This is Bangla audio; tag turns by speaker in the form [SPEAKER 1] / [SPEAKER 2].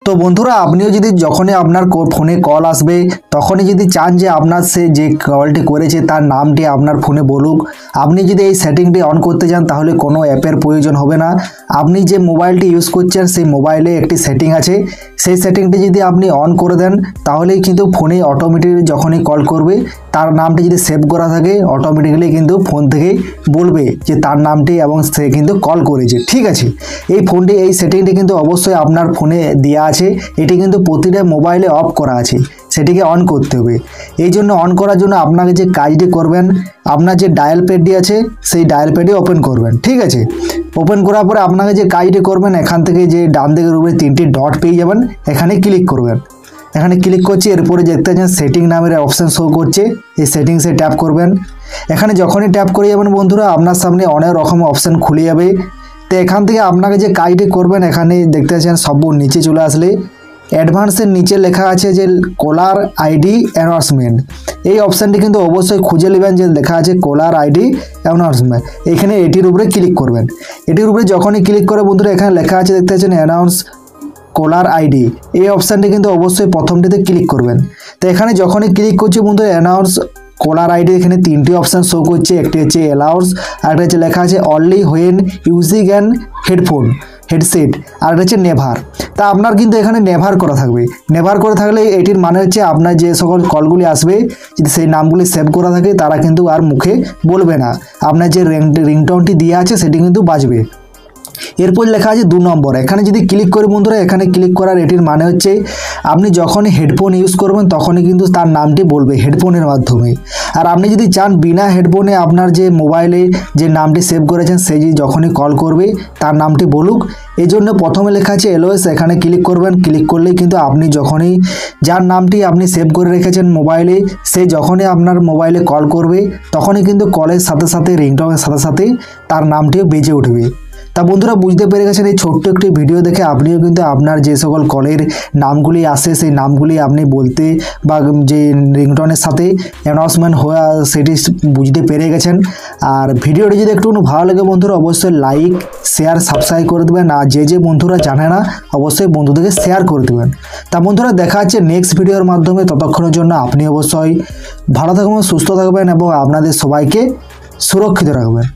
[SPEAKER 1] তো বন্ধুরা আপনিও যদি যখনই আপনার ফোনে কল আসবে তখনই যদি চান যে আপনার সে যে কলটি করেছে তার নামটি আপনার ফোনে বলুক, আপনি যদি এই সেটিংটি অন করতে চান তাহলে কোনো অ্যাপের প্রয়োজন হবে না। আপনি যে মোবাইলটি ইউজ করছেন সেই মোবাইলে একটি সেটিং আছে, সেই সেটিংটি যদি আপনি অন করে দেন তাহলেই কিন্তু ফোনে অটোমেটিকলি যখনই কল করবে তার নামটি যদি সেভ করা থাকে অটোমেটিক্যালি কিন্তু ফোন থেকে বলবে যে তার নামটি এবং সে কিন্তু কল করেছে। ঠিক আছে, এই সেটিংটি কিন্তু অবশ্যই আপনার ফোনে দেওয়া আছে, এটি কিন্তু প্রতিটা মোবাইলে অফ করা আছে, সেটিকে অন করতে হবে। এই জন্য অন করার জন্য আপনাকে যে কাজটি করবেন, আপনার যে ডায়াল প্যাডটি আছে সেই ডায়াল প্যাডটি ওপেন করবেন। ঠিক আছে, ওপেন করার পরে আপনাকে যে কাজটি করবেন, এখান থেকে যে ডান দিকের উপরে 3টি ডট পেয়ে যাবেন, এখানে ক্লিক করবেন। এখানে ক্লিক করছি, এরপরে দেখতে পাচ্ছেন সেটিং নামের অপশান শো করছে, এই সেটিংসে ট্যাপ করবেন। এখানে যখনই ট্যাপ করে যাবেন বন্ধুরা আপনার সামনে অনেক রকম অপশান খুলে যাবে। তো এখান থেকে আপনাকে যে কাজটি করবেন, এখানে দেখতে পাচ্ছেন সব নিচে চলে আসলে অ্যাডভান্সের নিচে লেখা আছে যে কলার আইডি অ্যানাউন্সমেন্ট, এই অপশানটি কিন্তু অবশ্যই খুঁজে নেবেন যে লেখা আছে কলার আইডি অ্যানাউন্সমেন্ট। এখানে এটির উপরে ক্লিক করবেন। এটির উপরে যখনই ক্লিক করে বন্ধুরা এখানে লেখা আছে দেখতে পাচ্ছেন অ্যানাউন্স কলার আইডি, এই অপশানটি কিন্তু অবশ্যই প্রথমটিতে ক্লিক করবেন। তো এখানে যখনই ক্লিক করছি বন্ধুরা অ্যানাউন্স কলার আইডি, এখানে 3টি অপশান শো করছে, একটি হচ্ছে অ্যালাউন্স, আরেকটা হচ্ছে লেখা আছে only when using an headset, আর হচ্ছে নেভার। তা আপনার কিন্তু এখানে নেভার করা থাকবে। নেভার করে থাকলে এটির মানে হচ্ছে আপনার যে সকল কলগুলি আসবে যদি সেই নামগুলি সেভ করা থাকে তারা কিন্তু আর মুখে বলবে না, আপনার যে রিংটোনটি দেওয়া আছে সেটি কিন্তু বাজবে। এরপর লেখা আছে 2 নম্বর, এখানে যদি ক্লিক করি বন্ধুরা, এখানে ক্লিক করার এটির মানে হচ্ছে আপনি যখনই হেডফোন ইউজ করবেন তখনই কিন্তু তার নামটি বলবে হেডফোনের মাধ্যমে। আর আপনি যদি চান বিনা হেডফোনে আপনার যে মোবাইলে যে নামটি সেভ করেছেন সেই যখনই কল করবে তার নামটি বলুক, এই জন্য প্রথমে লেখা আছে এলওএস, এখানে ক্লিক করবেন। ক্লিক করলেই কিন্তু আপনি যখনই যার নামটি আপনি সেভ করে রেখেছেন মোবাইলে, সে যখনই আপনার মোবাইলে কল করবে তখনই কিন্তু কলের সাথে সাথে রিংটোনের সাথে সাথে তার নামটিও বেজে উঠবে। তা বন্ধুরা বুঝতে পেরে গেছেন, এই ছোট্ট একটি ভিডিও দেখে আপনিও কিন্তু আপনার যে সকল কলের নামগুলি আসে সেই নামগুলি আপনি বলতে বা যে রিংটোনের সাথে অ্যানাউন্সমেন্ট হওয়া সেটি বুঝতে পেরে গেছেন। আর ভিডিওটি যদি একটু ভালো লাগে বন্ধুরা অবশ্যই লাইক শেয়ার সাবস্ক্রাইব করে দেবেন, আর যে বন্ধুরা জানে না অবশ্যই বন্ধুদেরকে শেয়ার করে দেবেন। তা বন্ধুরা দেখা হচ্ছে নেক্সট ভিডিওর মাধ্যমে, ততক্ষণের জন্য আপনি অবশ্যই ভালো থাকবেন, সুস্থ থাকবেন এবং আপনাদের সবাইকে সুরক্ষিত রাখবেন।